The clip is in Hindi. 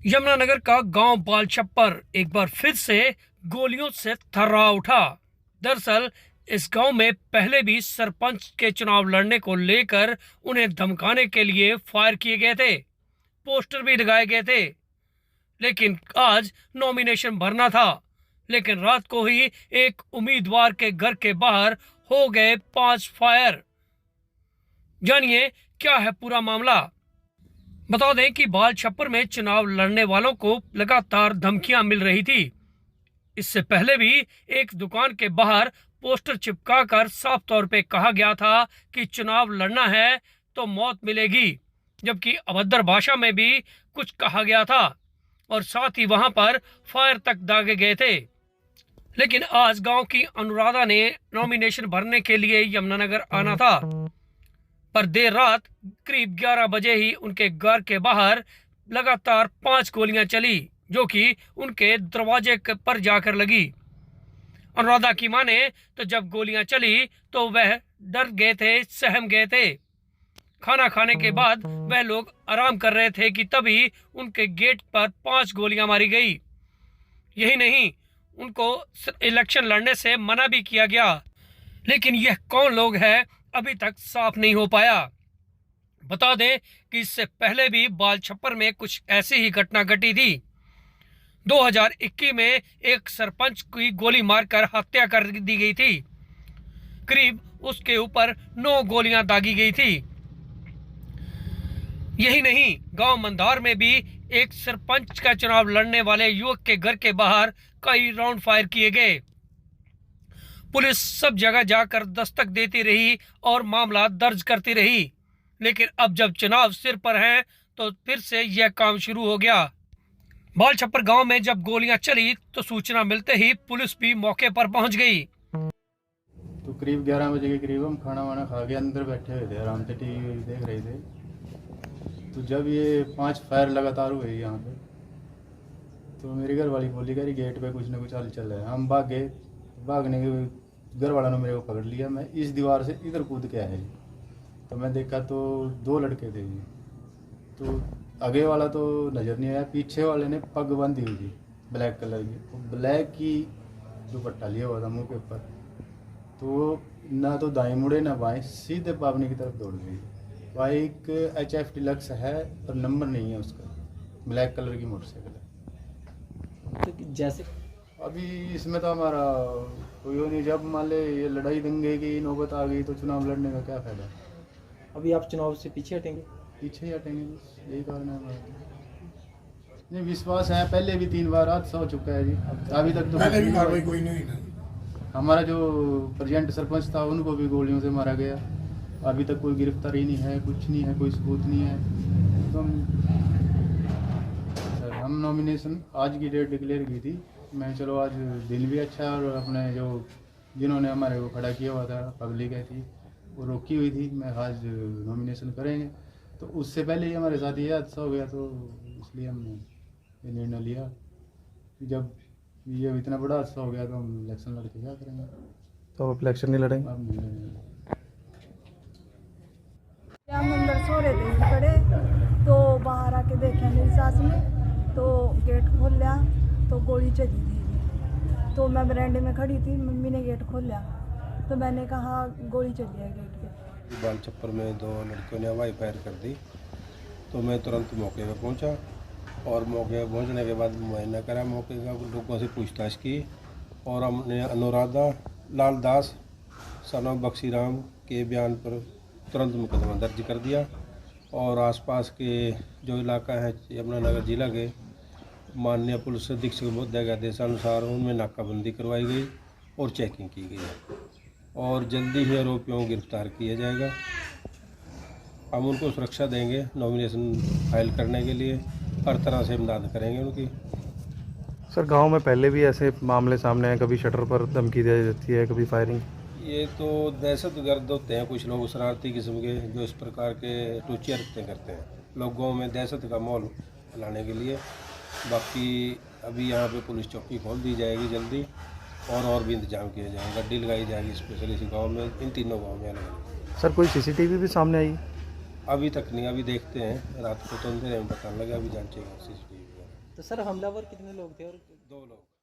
यमुनानगर का गांव बालछप्पर एक बार फिर से गोलियों से थर्रा उठा। दरअसल इस गांव में पहले भी सरपंच के चुनाव लड़ने को लेकर उन्हें धमकाने के लिए फायर किए गए थे, पोस्टर भी लगाए गए थे। लेकिन आज नॉमिनेशन भरना था, लेकिन रात को ही एक उम्मीदवार के घर के बाहर हो गए 5 फायर। जानिए क्या है पूरा मामला। बता दें कि बालछप्पर में चुनाव लड़ने वालों को लगातार धमकियां मिल रही थी। इससे पहले भी एक दुकान के बाहर पोस्टर चिपकाकर साफ तौर पे कहा गया था कि चुनाव लड़ना है तो मौत मिलेगी, जबकि अभद्र भाषा में भी कुछ कहा गया था और साथ ही वहां पर फायर तक दागे गए थे। लेकिन आज गांव की अनुराधा ने नॉमिनेशन भरने के लिए यमुनानगर आना था, पर देर रात करीब 11 बजे ही उनके घर के बाहर लगातार 5 गोलियां चली, जो कि उनके दरवाजे पर जाकर लगी। अनुराधा की माने तो जब गोलियां चली तो वह डर गए थे, सहम गए थे। खाना खाने के बाद वह लोग आराम कर रहे थे कि तभी उनके गेट पर 5 गोलियां मारी गई। यही नहीं, उनको इलेक्शन लड़ने से मना भी किया गया। लेकिन यह कौन लोग हैं अभी तक साफ नहीं हो पाया। बता दें कि इससे पहले भी बालछप्पर में कुछ ऐसी ही घटना घटी थी। 2021 में एक सरपंच की गोली मारकर हत्या कर दी गई थी। करीब उसके ऊपर 9 गोलियां दागी गई थी। यही नहीं, गांव मंदार में भी एक सरपंच का चुनाव लड़ने वाले युवक के घर के बाहर कई राउंड फायर किए गए। पुलिस सब जगह जाकर दस्तक देती रही और मामला दर्ज करती रही, लेकिन अब जब चुनाव सिर पर हैं तो फिर से यह काम शुरू हो गया। बालछप्पर गांव में जब गोलियां चली तो सूचना मिलते ही पुलिस भी मौके पर पहुंच गई। तो करीब 11 बजे के करीब हम खाना वाना खा के अंदर बैठे हुए थे, आराम से टीवी देख रहे थे। तो जब ये 5 फायर लगातार हुए यहाँ पे, तो मेरी घर वाली बोली करी गेट पे कुछ ना कुछ हल चल रहा है। हम भाग गए। भागने के घर वालों ने मेरे को पकड़ लिया। मैं इस दीवार से इधर कूद के आया। तो मैं देखा तो 2 लड़के थे जी। तो आगे वाला तो नज़र नहीं आया, पीछे वाले ने पग बांधी हुई थी ब्लैक कलर की। तो ब्लैक की दुपट्टा लिया हुआ था मुँह के ऊपर। तो ना तो दाएं मुड़े ना बाएं, सीधे पावनी की तरफ दौड़ गई। बाइक HF डिलक्स है पर नंबर नहीं है उसका, ब्लैक कलर की मोटरसाइकिल है। तो जैसे अभी इसमें तो हमारा कोई वो नहीं। जब मान ले ये लड़ाई दंगे की नौबत आ गई तो चुनाव लड़ने का क्या फ़ायदा। अभी आप चुनाव से पीछे हटेंगे? पीछे ही हटेंगे, बस यही कारण है हमारा। नहीं, विश्वास है, पहले भी 3 बार हादसा हो चुका है जी। अभी तक तो पहले भी कार्रवाई कोई नहीं हुई। हमारा जो प्रेजेंट सरपंच था उनको भी गोलियों से मारा गया। अभी तक कोई गिरफ्तारी नहीं है, कुछ नहीं है, कोई सबूत नहीं है। तो हम नॉमिनेशन आज की डेट डिक्लेयर की थी। मैं चलो आज दिन भी अच्छा है और अपने जो जिन्होंने हमारे को खड़ा किया हुआ था, पब्लिक है थी, वो रोकी हुई थी। मैं आज नॉमिनेशन करेंगे, तो उससे पहले ही हमारे साथ ये हादसा हो गया। तो इसलिए हमने ये निर्णय लिया कि जब ये इतना बड़ा हादसा हो गया तो हम इलेक्शन लड़के क्या करेंगे। तो आप इलेक्शन नहीं लड़ेंगे? अब नहीं लड़ेंगे। हम अंदर सो रहे थे खड़े, तो बाहर आके देखे मेरी सास ने, तो गेट खोल लिया तो गोली चली थी। तो मैं बरामदे में खड़ी थी, मम्मी ने गेट खोल लिया तो मैंने कहा गोली चली है गेट पे। बालछप्पर में 2 लड़कियों ने हवाई फायर कर दी। तो मैं तुरंत मौके पर पहुंचा और मौके पर पहुंचने के बाद मुआयना करा मौके का, लोगों से पूछताछ की और हमने अनुराधा लाल दास सनम बख्शीराम के बयान पर तुरंत मुकदमा दर्ज कर दिया। और आसपास के जो इलाका है यमुनानगर जिला के माननीय पुलिस अधीक्षक महोदय के आदेशानुसार उनमें नाकाबंदी करवाई गई और चेकिंग की गई और जल्दी ही आरोपियों को गिरफ्तार किया जाएगा। हम उनको सुरक्षा देंगे, नॉमिनेशन फाइल करने के लिए हर तरह से इमदाद करेंगे उनकी। सर, गांव में पहले भी ऐसे मामले सामने आए, कभी शटर पर धमकी दी जाती है, कभी फायरिंग। ये तो दहशतगर्द होते हैं कुछ लोग, शरारती किस्म के, जो इस प्रकार के रुचि हरकतें करते हैं लोगों में दहशत का माहौल फैलाने के लिए। बाकी अभी यहाँ पे पुलिस चौकी खोल दी जाएगी जल्दी और भी इंतजाम किया जाएगा, गड्डी लगाई जाएगी स्पेशली इसी गाँव में, इन तीनों गाँव में अलग। सर, कोई CCTV भी सामने आई? अभी तक नहीं, अभी देखते हैं, रात को तो अंधेरे में पता लगा, अभी जांचेगा CCTV। तो सर हमलावर कितने लोग थे और 2 लोग।